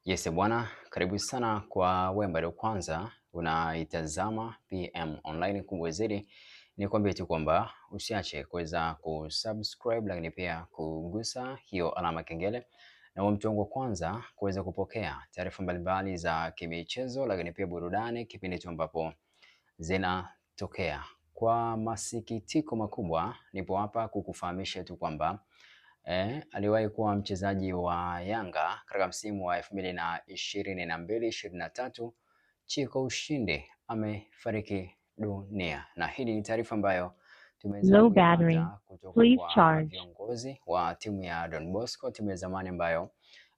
Yes bwana, karibu sana kwa wewe ambaye kwanza unaitazama PM Online. Kubwa zaidi ni kwambie tu kwamba usiache kuweza kusubscribe, lakini pia kugusa hiyo alama kengele na uwe mtu wangu wa kwanza kuweza kupokea taarifa mbalimbali za kimichezo, lakini pia burudani kipindi tu ambapo zinatokea. Kwa masikitiko makubwa nipo hapa kukufahamisha tu kwamba aliwahi kuwa mchezaji wa Yanga katika msimu wa 2022-2023, Chiko Ushindi amefariki dunia, na hili ni taarifa ambayo tumeweza kuipata kutoka kwa viongozi wa timu ya Don Bosco, timu ya zamani ambayo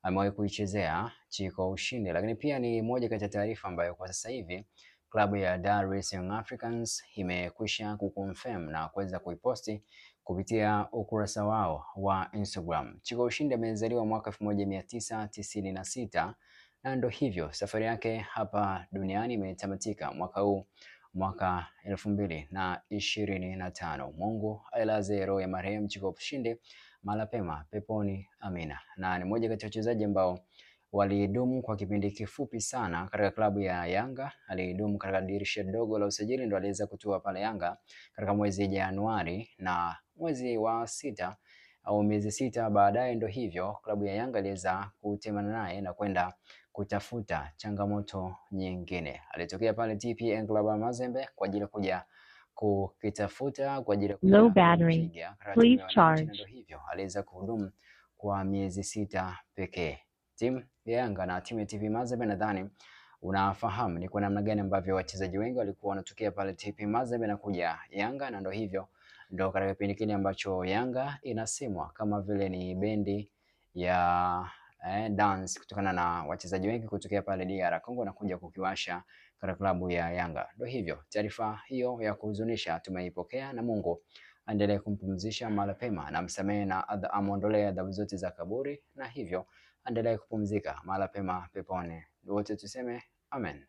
amewahi kuichezea Chiko Ushindi. Lakini pia ni moja kati ya taarifa ambayo kwa sasa hivi klabu ya Dar es Salaam Africans imekwisha kuconfirm na kuweza kuiposti kupitia ukurasa wao wa Instagram. Chiko Ushindi amezaliwa mwaka 1996 na ndo hivyo safari yake hapa duniani imetamatika mwaka huu, mwaka 2025. Mungu ailaze roho ya marehemu Chiko Ushindi mahala pema peponi, amina. Na ni mmoja kati ya wachezaji ambao walidumu kwa kipindi kifupi sana katika klabu ya Yanga. Alidumu katika dirisha dogo la usajili, ndo aliweza kutua pale Yanga katika mwezi Januari, na mwezi wa sita au miezi sita baadaye ndo hivyo klabu ya Yanga iliweza kutemana naye na kwenda kutafuta changamoto nyingine. Alitokea pale TP Englaba Mazembe kwa ajili ya kuja kukitafuta kwa ajili ya kupiga, ndo hivyo aliweza kuhudumu kwa miezi sita pekee. Timu ya Yanga na timu ya TP Mazembe, nadhani unafahamu ni kwa namna gani ambavyo wachezaji wengi walikuwa wanatokea pale TP Mazembe na kuja Yanga, na ndo hivyo ndo katika kipindi kile ambacho Yanga inasemwa kama vile ni bendi ya dance kutokana na wachezaji wengi kutokea pale DR Congo na kuja kukiwasha katika klabu ya Yanga. Ndio hivyo, taarifa hiyo ya kuhuzunisha tumeipokea, na Mungu aendelee kumpumzisha mahali pema na msamehe na amuondolee adhabu zote za kaburi, na hivyo aendelee kupumzika mahali pema peponi. Wote tuseme amen.